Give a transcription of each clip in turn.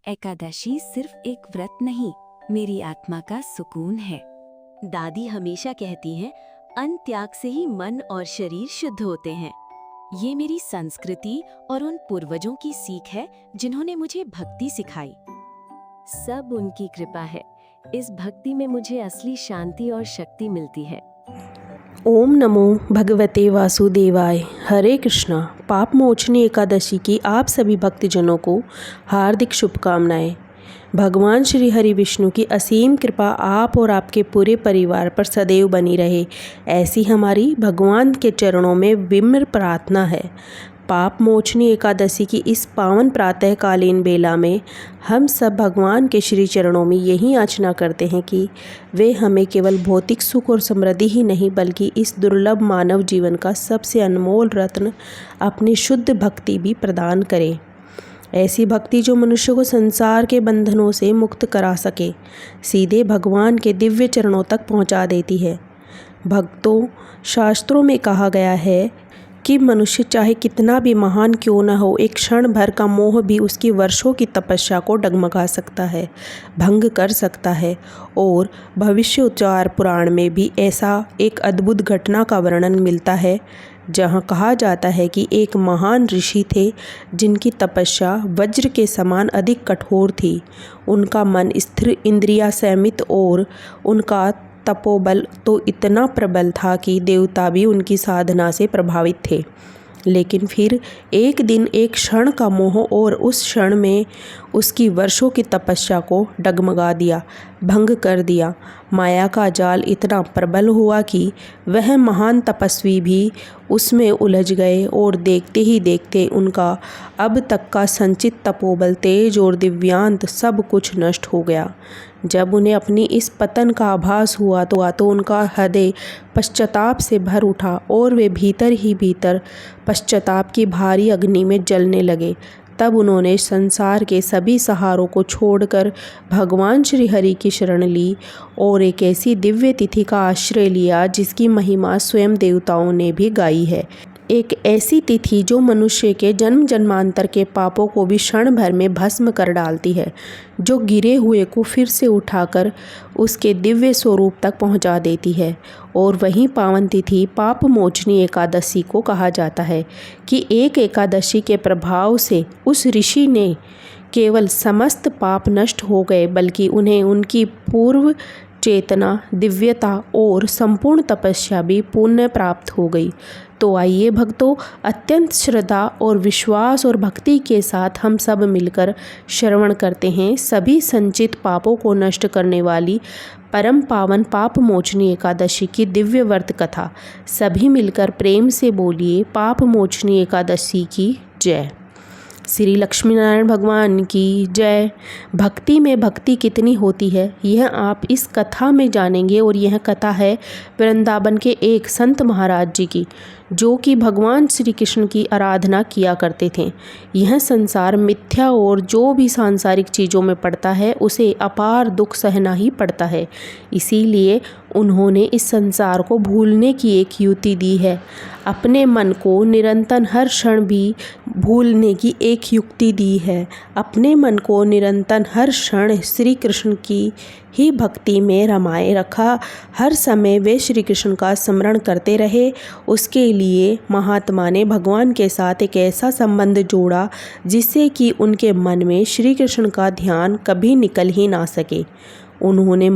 एकादशी सिर्फ एक व्रत नहीं, मेरी आत्मा का सुकून है। दादी हमेशा कहती हैं, अन्न त्याग से ही मन और शरीर शुद्ध होते हैं। ये मेरी संस्कृति और उन पूर्वजों की सीख है जिन्होंने मुझे भक्ति सिखाई। सब उनकी कृपा है। इस भक्ति में मुझे असली शांति और शक्ति मिलती है। ओम नमो भगवते वासुदेवाय। हरे कृष्णा। पाप मोचनी एकादशी की आप सभी भक्तजनों को हार्दिक शुभकामनाएं। भगवान श्री हरि विष्णु की असीम कृपा आप और आपके पूरे परिवार पर सदैव बनी रहे, ऐसी हमारी भगवान के चरणों में विनम्र प्रार्थना है। पाप मोचनी एकादशी की इस पावन प्रातःकालीन बेला में हम सब भगवान के श्री चरणों में यही याचना करते हैं कि वे हमें केवल भौतिक सुख और समृद्धि ही नहीं बल्कि इस दुर्लभ मानव जीवन का सबसे अनमोल रत्न अपनी शुद्ध भक्ति भी प्रदान करें। ऐसी भक्ति जो मनुष्य को संसार के बंधनों से मुक्त करा सके, सीधे भगवान के दिव्य चरणों तक पहुंचा देती है। भक्तों, शास्त्रों में कहा गया है कि मनुष्य चाहे कितना भी महान क्यों न हो, एक क्षण भर का मोह भी उसकी वर्षों की तपस्या को डगमगा सकता है, भंग कर सकता है। और भविष्य उच्चार पुराण में भी ऐसा एक अद्भुत घटना का वर्णन मिलता है, जहाँ कहा जाता है कि एक महान ऋषि थे जिनकी तपस्या वज्र के समान अधिक कठोर थी। उनका मन स्थिर, इंद्रिया संयमित और उनका तपोबल तो इतना प्रबल था कि देवता भी उनकी साधना से प्रभावित थे। लेकिन फिर एक दिन एक क्षण का मोह और उस क्षण में उसकी वर्षों की तपस्या को डगमगा दिया, भंग कर दिया। माया का जाल इतना प्रबल हुआ कि वह महान तपस्वी भी उसमें उलझ गए और देखते ही देखते उनका अब तक का संचित तपोबल, तेज और दिव्यांत सब कुछ नष्ट हो गया। जब उन्हें अपनी इस पतन का आभास हुआ तो उनका हृदय पश्चाताप से भर उठा और वे भीतर ही भीतर पश्चाताप की भारी अग्नि में जलने लगे। तब उन्होंने संसार के सभी सहारों को छोड़कर भगवान श्री हरि की शरण ली और एक ऐसी दिव्य तिथि का आश्रय लिया जिसकी महिमा स्वयं देवताओं ने भी गाई है। एक ऐसी तिथि जो मनुष्य के जन्म जन्मांतर के पापों को भी क्षण भर में भस्म कर डालती है, जो गिरे हुए को फिर से उठाकर उसके दिव्य स्वरूप तक पहुंचा देती है। और वही पावन तिथि पाप मोचनी एकादशी को कहा जाता है कि एक एकादशी के प्रभाव से उस ऋषि ने केवल समस्त पाप नष्ट हो गए, बल्कि उन्हें उनकी पूर्व चेतना, दिव्यता और संपूर्ण तपस्या भी पुण्य प्राप्त हो गई। तो आइए भक्तों, अत्यंत श्रद्धा और विश्वास और भक्ति के साथ हम सब मिलकर श्रवण करते हैं सभी संचित पापों को नष्ट करने वाली परम पावन पाप मोचनी एकादशी की दिव्य व्रत कथा। सभी मिलकर प्रेम से बोलिए, पाप मोचनी एकादशी की जय। श्री लक्ष्मी नारायण भगवान की जय। भक्ति में भक्ति कितनी होती है यह आप इस कथा में जानेंगे। और यह कथा है वृंदावन के एक संत महाराज जी की, जो कि भगवान श्री कृष्ण की आराधना किया करते थे। यह संसार मिथ्या और जो भी सांसारिक चीज़ों में पड़ता है उसे अपार दुख सहना ही पड़ता है। इसीलिए उन्होंने इस संसार को भूलने की एक युक्ति दी है, अपने मन को निरंतर हर क्षण भी भूलने की एक युक्ति दी है। अपने मन को निरंतर हर क्षण श्री कृष्ण की ही भक्ति में रमाए रखा, हर समय वे श्री कृष्ण का स्मरण करते रहे। उसके लिए महात्मा ने भगवान के साथ एक ऐसा संबंध जोड़ा जिससे कि उनके मन में श्री कृष्ण का ध्यान कभी निकल ही ना सके। उन्होंने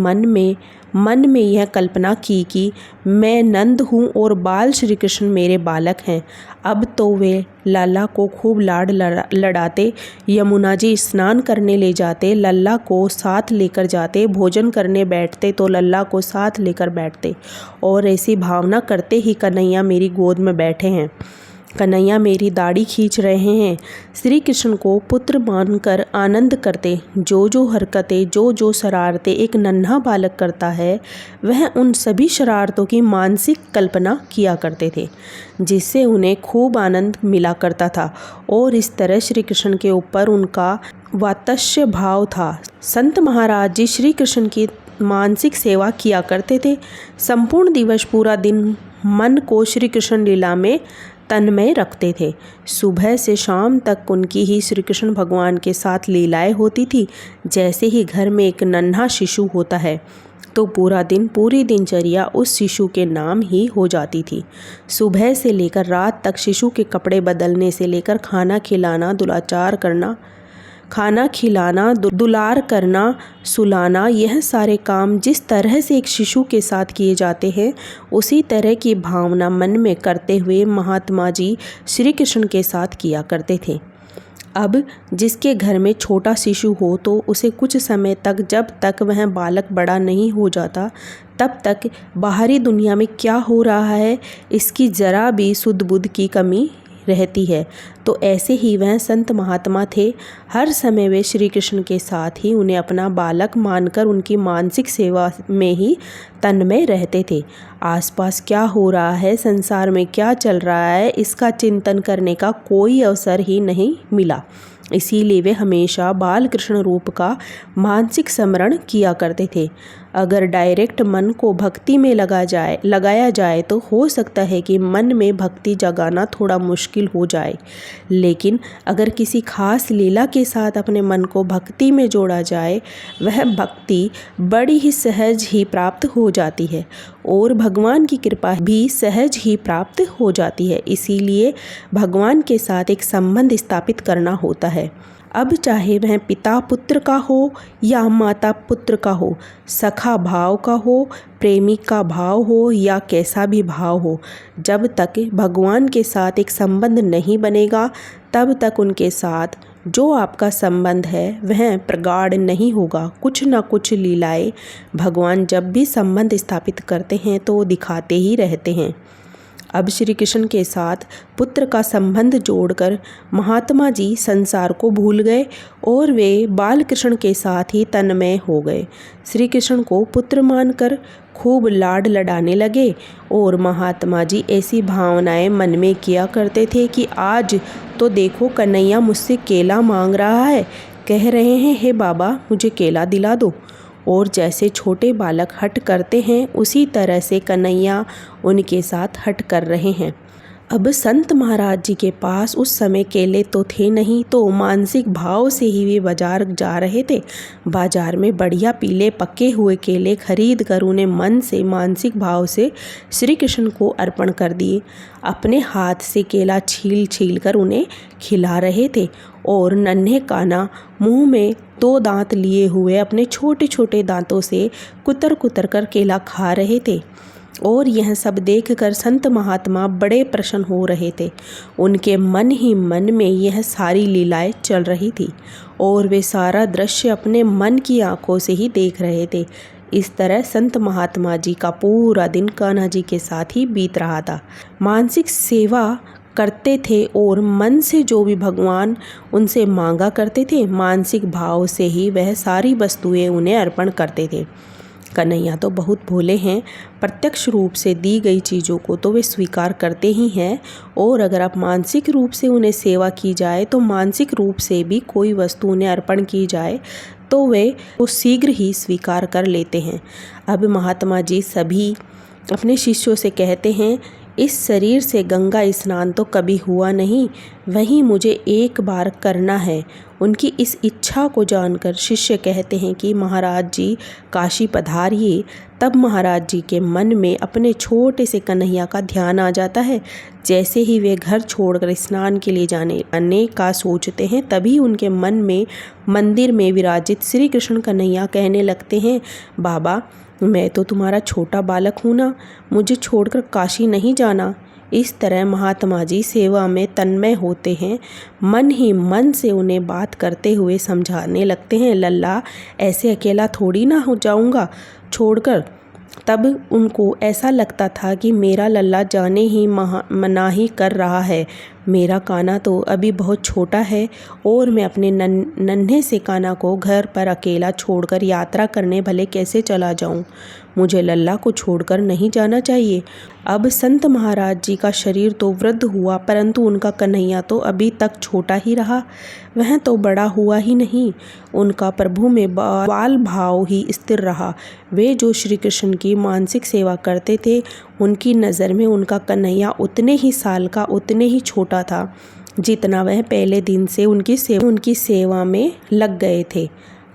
मन में यह कल्पना की कि मैं नंद हूँ और बाल श्री कृष्ण मेरे बालक हैं। अब तो वे लल्ला को खूब लाड लड़ाते, यमुना जी स्नान करने ले जाते, लल्ला को साथ लेकर जाते, भोजन करने बैठते तो लल्ला को साथ लेकर बैठते और ऐसी भावना करते ही कन्हैया मेरी गोद में बैठे हैं, कन्हैया मेरी दाढ़ी खींच रहे हैं। श्री कृष्ण को पुत्र मानकर आनंद करते। जो हरकतें, जो शरारतें एक नन्हा बालक करता है, वह उन सभी शरारतों की मानसिक कल्पना किया करते थे, जिससे उन्हें खूब आनंद मिला करता था। और इस तरह श्री कृष्ण के ऊपर उनका वात्सल्य भाव था। संत महाराज जी श्री कृष्ण की मानसिक सेवा किया करते थे। संपूर्ण दिवस, पूरा दिन मन को श्री कृष्ण लीला में तन्मय रखते थे। सुबह से शाम तक उनकी ही श्री कृष्ण भगवान के साथ लीलाएं होती थी। जैसे ही घर में एक नन्हा शिशु होता है तो पूरा दिन, पूरी दिनचर्या उस शिशु के नाम ही हो जाती थी। सुबह से लेकर रात तक शिशु के कपड़े बदलने से लेकर खाना खिलाना, दुलार करना, सुलाना, यह सारे काम जिस तरह से एक शिशु के साथ किए जाते हैं, उसी तरह की भावना मन में करते हुए महात्मा जी श्री कृष्ण के साथ किया करते थे। अब जिसके घर में छोटा शिशु हो तो उसे कुछ समय तक, जब तक वह बालक बड़ा नहीं हो जाता, तब तक बाहरी दुनिया में क्या हो रहा है इसकी ज़रा भी सुध बुध की कमी रहती है। तो ऐसे ही वह संत महात्मा थे। हर समय वे श्री कृष्ण के साथ ही उन्हें अपना बालक मानकर उनकी मानसिक सेवा में ही तन्मय रहते थे। आसपास क्या हो रहा है, संसार में क्या चल रहा है, इसका चिंतन करने का कोई अवसर ही नहीं मिला। इसीलिए वे हमेशा बाल कृष्ण रूप का मानसिक स्मरण किया करते थे। अगर डायरेक्ट मन को भक्ति में लगाया जाए तो हो सकता है कि मन में भक्ति जगाना थोड़ा मुश्किल हो जाए, लेकिन अगर किसी खास लीला के साथ अपने मन को भक्ति में जोड़ा जाए, वह भक्ति बड़ी ही सहज ही प्राप्त हो जाती है और भगवान की कृपा भी सहज ही प्राप्त हो जाती है। इसीलिए भगवान के साथ एक संबंध स्थापित करना होता है। अब चाहे वह पिता पुत्र का हो या माता पुत्र का हो, सखा भाव का हो, प्रेमिक का भाव हो या कैसा भी भाव हो, जब तक भगवान के साथ एक संबंध नहीं बनेगा, तब तक उनके साथ जो आपका संबंध है वह प्रगाढ़ नहीं होगा। कुछ न कुछ लीलाएं भगवान जब भी संबंध स्थापित करते हैं तो दिखाते ही रहते हैं। अब श्री कृष्ण के साथ पुत्र का संबंध जोड़कर महात्मा जी संसार को भूल गए और वे बाल कृष्ण के साथ ही तन्मय हो गए। श्री कृष्ण को पुत्र मानकर खूब लाड लडाने लगे और महात्मा जी ऐसी भावनाएं मन में किया करते थे कि आज तो देखो कन्हैया मुझसे केला मांग रहा है, कह रहे हैं हे बाबा मुझे केला दिला दो। और जैसे छोटे बालक हट करते हैं उसी तरह से कन्हैया उनके साथ हट कर रहे हैं। अब संत महाराज जी के पास उस समय केले तो थे नहीं, तो मानसिक भाव से ही वे बाजार जा रहे थे। बाजार में बढ़िया पीले पके हुए केले खरीद कर उन्हें मन से, मानसिक भाव से श्री कृष्ण को अर्पण कर दिए। अपने हाथ से केला छील कर उन्हें खिला रहे थे और नन्हे काना मुंह में 2 दांत लिए हुए अपने छोटे छोटे दांतों से कुतर कुतर कर केला खा रहे थे। और यह सब देखकर संत महात्मा बड़े प्रसन्न हो रहे थे। उनके मन ही मन में यह सारी लीलाएं चल रही थी और वे सारा दृश्य अपने मन की आंखों से ही देख रहे थे। इस तरह संत महात्मा जी का पूरा दिन कान्हा जी के साथ ही बीत रहा था। मानसिक सेवा करते थे और मन से जो भी भगवान उनसे मांगा करते थे, मानसिक भाव से ही वह सारी वस्तुएं उन्हें अर्पण करते थे। कन्हैया तो बहुत भोले हैं, प्रत्यक्ष रूप से दी गई चीज़ों को तो वे स्वीकार करते ही हैं, और अगर आप मानसिक रूप से उन्हें सेवा की जाए तो मानसिक रूप से भी कोई वस्तु उन्हें अर्पण की जाए तो वे वो शीघ्र ही स्वीकार कर लेते हैं। अब महात्मा जी सभी अपने शिष्यों से कहते हैं, इस शरीर से गंगा स्नान तो कभी हुआ नहीं, वहीं मुझे एक बार करना है। उनकी इस इच्छा को जानकर शिष्य कहते हैं कि महाराज जी काशी पधारिए। तब महाराज जी के मन में अपने छोटे से कन्हैया का ध्यान आ जाता है। जैसे ही वे घर छोड़कर स्नान के लिए जाने का सोचते हैं, तभी उनके मन में मंदिर में विराजित श्री कृष्ण कन्हैया कहने लगते हैं, बाबा मैं तो तुम्हारा छोटा बालक हूँ ना, मुझे छोड़कर काशी नहीं जाना। इस तरह महात्मा जी सेवा में तन्मय होते हैं। मन ही मन से उन्हें बात करते हुए समझाने लगते हैं, लल्ला ऐसे अकेला थोड़ी ना हो जाऊँगा छोड़कर। तब उनको ऐसा लगता था कि मेरा लल्ला जाने ही मना ही कर रहा है, मेरा कान्हा तो अभी बहुत छोटा है और मैं अपने नन्हे से कान्हा को घर पर अकेला छोड़कर यात्रा करने भले कैसे चला जाऊं। मुझे लल्ला को छोड़कर नहीं जाना चाहिए। अब संत महाराज जी का शरीर तो वृद्ध हुआ, परंतु उनका कन्हैया तो अभी तक छोटा ही रहा। वह तो बड़ा हुआ ही नहीं। उनका प्रभु में बाल भाव ही स्थिर रहा। वे जो श्री कृष्ण की मानसिक सेवा करते थे, उनकी नज़र में उनका कन्हैया उतने ही साल का, उतने ही छोटा था जितना वह पहले दिन से उनकी सेवा में लग गए थे।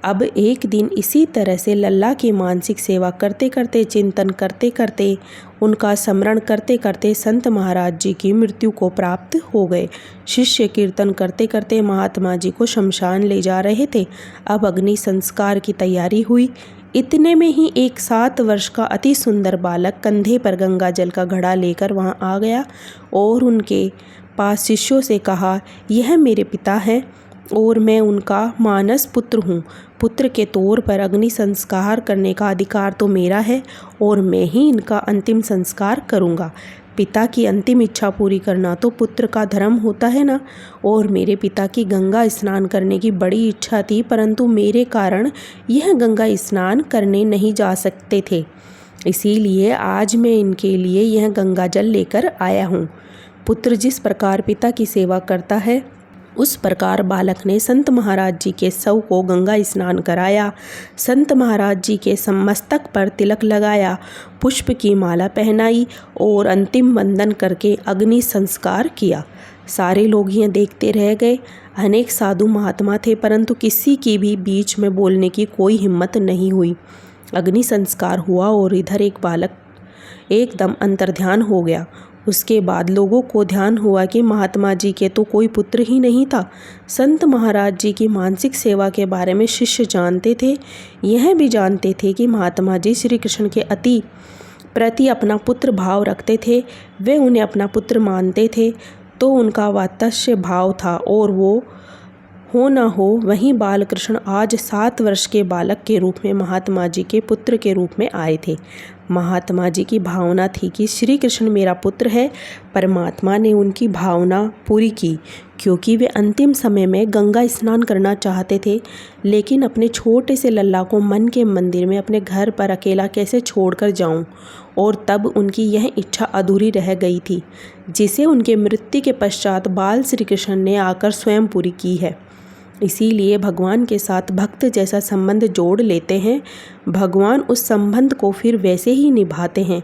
अब एक दिन इसी तरह से लल्ला की मानसिक सेवा करते करते, चिंतन करते करते, उनका स्मरण करते करते संत महाराज जी की मृत्यु को प्राप्त हो गए। शिष्य कीर्तन करते करते महात्मा जी को शमशान ले जा रहे थे। अब अग्नि संस्कार की तैयारी हुई। इतने में ही एक 7 वर्ष का अति सुंदर बालक कंधे पर गंगा जल का घड़ा लेकर वहाँ आ गया और उनके पास शिष्यों से कहा, यह मेरे पिता हैं और मैं उनका मानस पुत्र हूँ। पुत्र के तौर पर अग्नि संस्कार करने का अधिकार तो मेरा है और मैं ही इनका अंतिम संस्कार करूँगा। पिता की अंतिम इच्छा पूरी करना तो पुत्र का धर्म होता है ना। और मेरे पिता की गंगा स्नान करने की बड़ी इच्छा थी, परंतु मेरे कारण यह गंगा स्नान करने नहीं जा सकते थे, इसीलिए आज मैं इनके लिए यह गंगा जल लेकर आया हूँ। पुत्र जिस प्रकार पिता की सेवा करता है, उस प्रकार बालक ने संत महाराज जी के शव को गंगा स्नान कराया। संत महाराज जी के मस्तक पर तिलक लगाया, पुष्प की माला पहनाई और अंतिम वंदन करके अग्नि संस्कार किया। सारे लोग यह देखते रह गए। अनेक साधु महात्मा थे, परंतु किसी की भी बीच में बोलने की कोई हिम्मत नहीं हुई। अग्नि संस्कार हुआ और इधर एक बालक एकदम अंतर्ध्यान हो गया। उसके बाद लोगों को ध्यान हुआ कि महात्मा जी के तो कोई पुत्र ही नहीं था। संत महाराज जी की मानसिक सेवा के बारे में शिष्य जानते थे। यह भी जानते थे कि महात्मा जी श्री कृष्ण के अति प्रति अपना पुत्र भाव रखते थे। वे उन्हें अपना पुत्र मानते थे, तो उनका वात्सल्य भाव था और वो हो न हो वहीं बालकृष्ण आज 7 वर्ष के बालक के रूप में महात्मा जी के पुत्र के रूप में आए थे। महात्मा जी की भावना थी कि श्री कृष्ण मेरा पुत्र है। परमात्मा ने उनकी भावना पूरी की, क्योंकि वे अंतिम समय में गंगा स्नान करना चाहते थे, लेकिन अपने छोटे से लल्ला को मन के मंदिर में अपने घर पर अकेला कैसे छोड़कर जाऊं, और तब उनकी यह इच्छा अधूरी रह गई थी, जिसे उनके मृत्यु के पश्चात बाल श्री कृष्ण ने आकर स्वयं पूरी की है। इसीलिए भगवान के साथ भक्त जैसा संबंध जोड़ लेते हैं, भगवान उस संबंध को फिर वैसे ही निभाते हैं।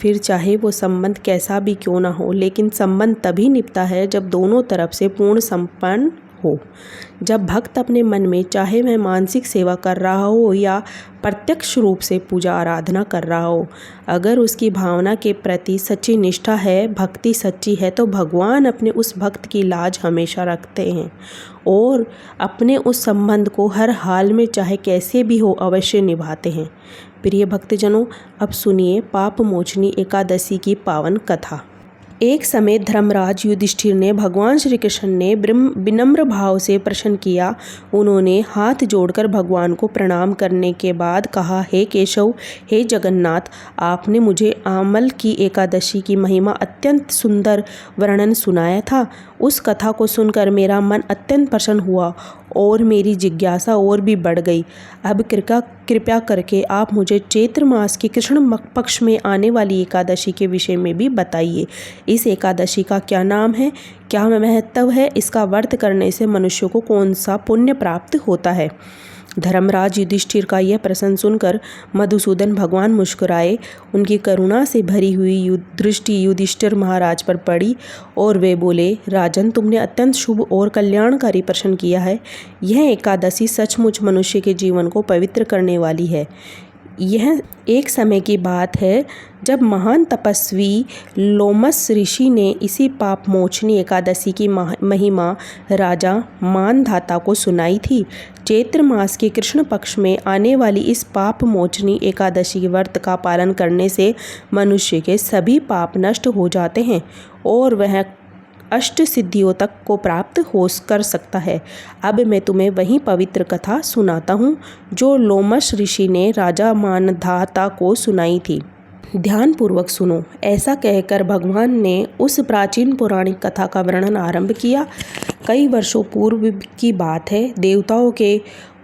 फिर चाहे वो संबंध कैसा भी क्यों ना हो, लेकिन संबंध तभी निभता है जब दोनों तरफ से पूर्ण संपन्न हो। जब भक्त अपने मन में, चाहे वह मानसिक सेवा कर रहा हो या प्रत्यक्ष रूप से पूजा आराधना कर रहा हो, अगर उसकी भावना के प्रति सच्ची निष्ठा है, भक्ति सच्ची है, तो भगवान अपने उस भक्त की लाज हमेशा रखते हैं और अपने उस संबंध को हर हाल में चाहे कैसे भी हो अवश्य निभाते हैं। प्रिय भक्तजनों, अब सुनिए पाप मोचनी एकादशी की पावन कथा। एक समय धर्मराज युधिष्ठिर ने भगवान श्री कृष्ण ने विनम्र भाव से प्रश्न किया। उन्होंने हाथ जोड़कर भगवान को प्रणाम करने के बाद कहा, हे केशव, हे जगन्नाथ, आपने मुझे आमल की एकादशी की महिमा अत्यंत सुंदर वर्णन सुनाया था। उस कथा को सुनकर मेरा मन अत्यंत प्रसन्न हुआ और मेरी जिज्ञासा और भी बढ़ गई। अब कृपया करके आप मुझे चैत्र मास के कृष्ण पक्ष में आने वाली एकादशी के विषय में भी बताइए। इस एकादशी का क्या नाम है, क्या महत्व है, इसका व्रत करने से मनुष्य को कौन सा पुण्य प्राप्त होता है। धर्मराज युधिष्ठिर का यह प्रश्न सुनकर मधुसूदन भगवान मुस्कुराए। उनकी करुणा से भरी हुई दृष्टि युधिष्ठिर महाराज पर पड़ी और वे बोले, राजन, तुमने अत्यंत शुभ और कल्याणकारी प्रश्न किया है। यह एकादशी सचमुच मनुष्य के जीवन को पवित्र करने वाली है। यह एक समय की बात है जब महान तपस्वी लोमस ऋषि ने इसी पाप मोचनी एकादशी की महिमा राजा मानधाता को सुनाई थी। चैत्र मास के कृष्ण पक्ष में आने वाली इस पाप मोचनी एकादशी व्रत का पालन करने से मनुष्य के सभी पाप नष्ट हो जाते हैं और वह अष्ट सिद्धियों तक को प्राप्त कर सकता है। अब मैं तुम्हें वही पवित्र कथा सुनाता हूँ जो लोमस ऋषि ने राजा मानधाता को सुनाई थी। ध्यानपूर्वक सुनो। ऐसा कहकर भगवान ने उस प्राचीन पौराणिक कथा का वर्णन आरंभ किया। कई वर्षों पूर्व की बात है। देवताओं के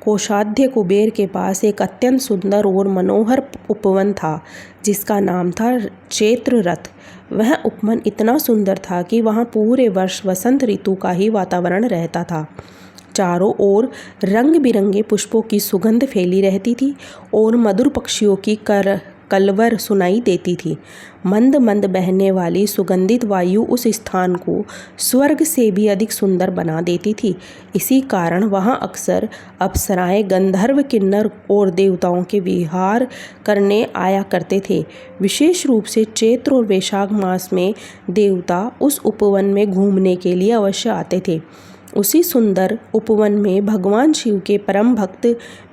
कोषाध्य कुबेर के पास एक अत्यंत सुंदर और मनोहर उपवन था जिसका नाम था चैत्ररथ। वह उपवन इतना सुंदर था कि वहाँ पूरे वर्ष वसंत ऋतु का ही वातावरण रहता था। चारों ओर रंग बिरंगे पुष्पों की सुगंध फैली रहती थी और मधुर पक्षियों की कलवर सुनाई देती थी। मंद मंद बहने वाली सुगंधित वायु उस स्थान को स्वर्ग से भी अधिक सुंदर बना देती थी। इसी कारण वहाँ अक्सर अप्सराएं, गंधर्व, किन्नर और देवताओं के विहार करने आया करते थे। विशेष रूप से चैत्र और वैशाख मास में देवता उस उपवन में घूमने के लिए अवश्य आते थे। उसी सुंदर उपवन में भगवान शिव के परम भक्त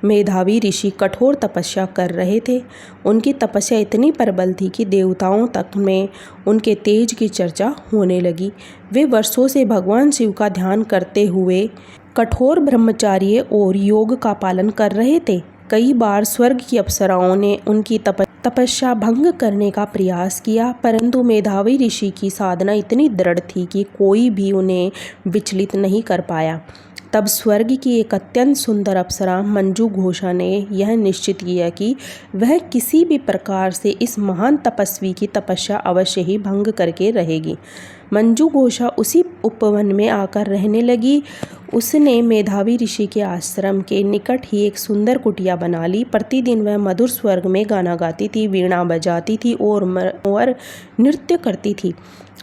मेधावी ऋषि कठोर तपस्या कर रहे थे। उनकी तपस्या इतनी प्रबल थी कि देवताओं तक में उनके तेज की चर्चा होने लगी। वे वर्षों से भगवान शिव का ध्यान करते हुए कठोर ब्रह्मचर्य और योग का पालन कर रहे थे। कई बार स्वर्ग की अप्सराओं ने उनकी तपस्या भंग करने का प्रयास किया, परंतु मेधावी ऋषि की साधना इतनी दृढ़ थी कि कोई भी उन्हें विचलित नहीं कर पाया। तब स्वर्ग की एक अत्यंत सुंदर अप्सरा मंजू घोषा ने यह निश्चित किया कि वह किसी भी प्रकार से इस महान तपस्वी की तपस्या अवश्य ही भंग करके रहेगी। मंजू घोषा उसी उपवन में आकर रहने लगी। उसने मेधावी ऋषि के आश्रम के निकट ही एक सुंदर कुटिया बना ली। प्रतिदिन वह मधुर स्वर में गाना गाती थी, वीणा बजाती थी और नृत्य करती थी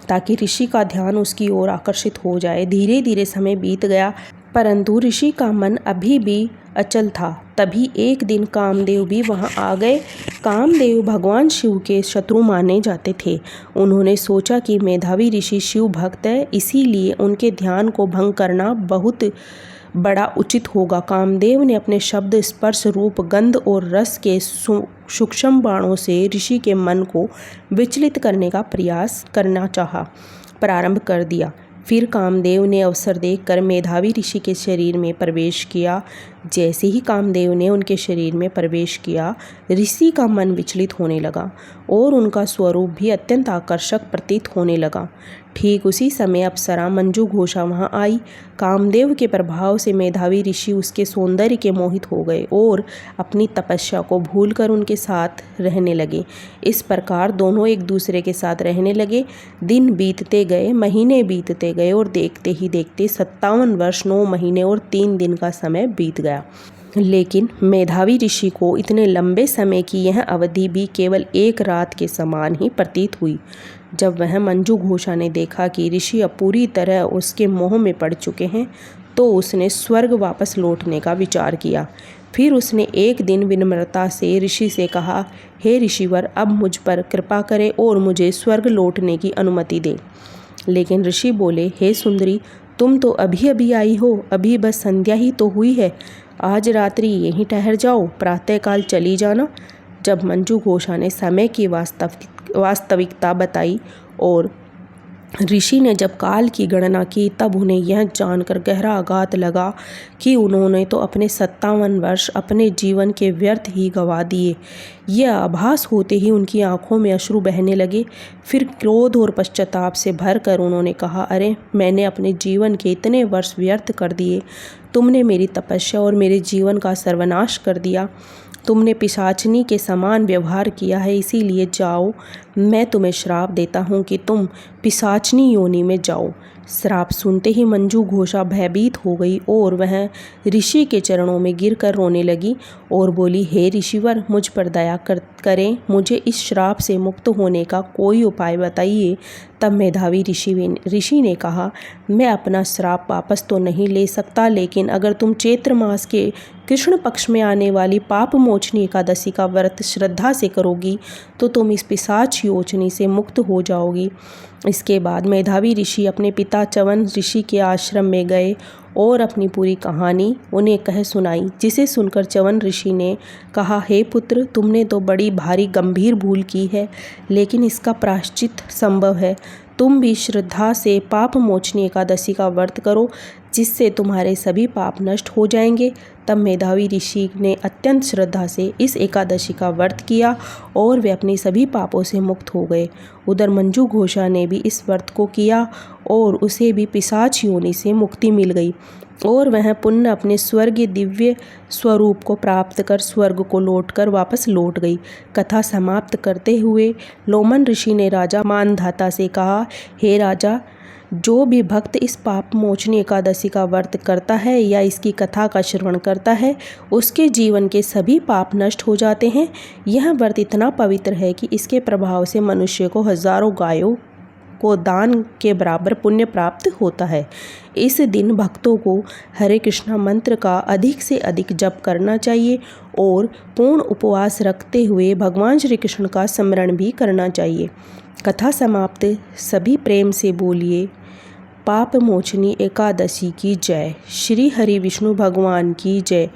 ताकि ऋषि का ध्यान उसकी ओर आकर्षित हो जाए। धीरे धीरे समय बीत गया, परंतु ऋषि का मन अभी भी अचल था। तभी एक दिन कामदेव भी वहां आ गए। कामदेव भगवान शिव के शत्रु माने जाते थे। उन्होंने सोचा कि मेधावी ऋषि शिव भक्त है, इसीलिए उनके ध्यान को भंग करना बहुत बड़ा उचित होगा। कामदेव ने अपने शब्द, स्पर्श, रूप, गंध और रस के सूक्ष्म बाणों से ऋषि के मन को विचलित करने का प्रयास प्रारंभ कर दिया। फिर कामदेव ने अवसर देखकर मेधावी ऋषि के शरीर में प्रवेश किया। जैसे ही कामदेव ने उनके शरीर में प्रवेश किया, ऋषि का मन विचलित होने लगा और उनका स्वरूप भी अत्यंत आकर्षक प्रतीत होने लगा। ठीक उसी समय अप्सरा मंजू घोषा वहां आई। कामदेव के प्रभाव से मेधावी ऋषि उसके सौंदर्य के मोहित हो गए और अपनी तपस्या को भूलकर उनके साथ रहने लगे। इस प्रकार दोनों एक दूसरे के साथ रहने लगे। दिन बीतते गए, महीने बीतते गए और देखते ही देखते 57 वर्ष 9 महीने और 3 दिन का समय बीत गया। लेकिन मेधावी ऋषि को इतने लंबे समय की यह अवधि भी केवल एक रात के समान ही प्रतीत हुई। जब वह मंजू घोषा ने देखा कि ऋषि अब पूरी तरह उसके मोह में पड़ चुके हैं, तो उसने स्वर्ग वापस लौटने का विचार किया। फिर उसने एक दिन विनम्रता से ऋषि से कहा, हे ऋषिवर, अब मुझ पर कृपा करें और मुझे स्वर्ग लौटने की अनुमति दें। लेकिन ऋषि बोले, हे सुंदरी, तुम तो अभी अभी आई हो, अभी बस संध्या ही तो हुई है। आज रात्रि यहीं ठहर जाओ, प्रातःकाल चली जाना। जब मंजू घोषा ने समय की वास्तविकता बताई और ऋषि ने जब काल की गणना की, तब उन्हें यह जानकर गहरा आघात लगा कि उन्होंने तो अपने 57 वर्ष अपने जीवन के व्यर्थ ही गंवा दिए। यह आभास होते ही उनकी आंखों में अश्रु बहने लगे। फिर क्रोध और पश्चाताप से भरकर उन्होंने कहा, अरे, मैंने अपने जीवन के इतने वर्ष व्यर्थ कर दिए। तुमने मेरी तपस्या और मेरे जीवन का सर्वनाश कर दिया। तुमने पिशाचनी के समान व्यवहार किया है, इसीलिए जाओ, मैं तुम्हें श्राप देता हूँ कि तुम पिशाचनी योनि में जाओ। श्राप सुनते ही मंजू घोषा भयभीत हो गई और वह ऋषि के चरणों में गिरकर रोने लगी और बोली, हे ऋषिवर, मुझ पर दया करें, मुझे इस श्राप से मुक्त होने का कोई उपाय बताइए। तब मेधावी ऋषि ने कहा, मैं अपना श्राप वापस तो नहीं ले सकता, लेकिन अगर तुम चैत्र मास के कृष्ण पक्ष में आने वाली पाप मोचनी एकादशी का व्रत श्रद्धा से करोगी तो तुम इस पिशाच योचनी से मुक्त हो जाओगी। इसके बाद मेधावी ऋषि अपने पिता च्यवन ऋषि के आश्रम में गए और अपनी पूरी कहानी उन्हें कह सुनाई, जिसे सुनकर च्यवन ऋषि ने कहा, हे पुत्र, तुमने तो बड़ी भारी गंभीर भूल की है, लेकिन इसका प्रायश्चित संभव है। तुम भी श्रद्धा से पाप मोचनी एकादशी का व्रत करो। जिससे तुम्हारे सभी पाप नष्ट हो जाएंगे। तब मेधावी ऋषि ने अत्यंत श्रद्धा से इस एकादशी का व्रत किया और वे अपने सभी पापों से मुक्त हो गए। उधर मंजू घोषा ने भी इस व्रत को किया और उसे भी पिशाच योनि से मुक्ति मिल गई और वह पुनः अपने स्वर्गीय दिव्य स्वरूप को प्राप्त कर स्वर्ग को लौटकर वापस लौट गई। कथा समाप्त करते हुए लोमन ऋषि ने राजा मानधाता से कहा, हे राजा, जो भी भक्त इस पाप मोचनी एकादशी का व्रत करता है या इसकी कथा का श्रवण करता है, उसके जीवन के सभी पाप नष्ट हो जाते हैं। यह व्रत इतना पवित्र है कि इसके प्रभाव से मनुष्य को हजारों गायों को दान के बराबर पुण्य प्राप्त होता है। इस दिन भक्तों को हरे कृष्णा मंत्र का अधिक से अधिक जप करना चाहिए और पूर्ण उपवास रखते हुए भगवान श्री कृष्ण का स्मरण भी करना चाहिए। कथा समाप्त। सभी प्रेम से बोलिए पाप मोचनी एकादशी की जय। श्री हरि विष्णु भगवान की जय।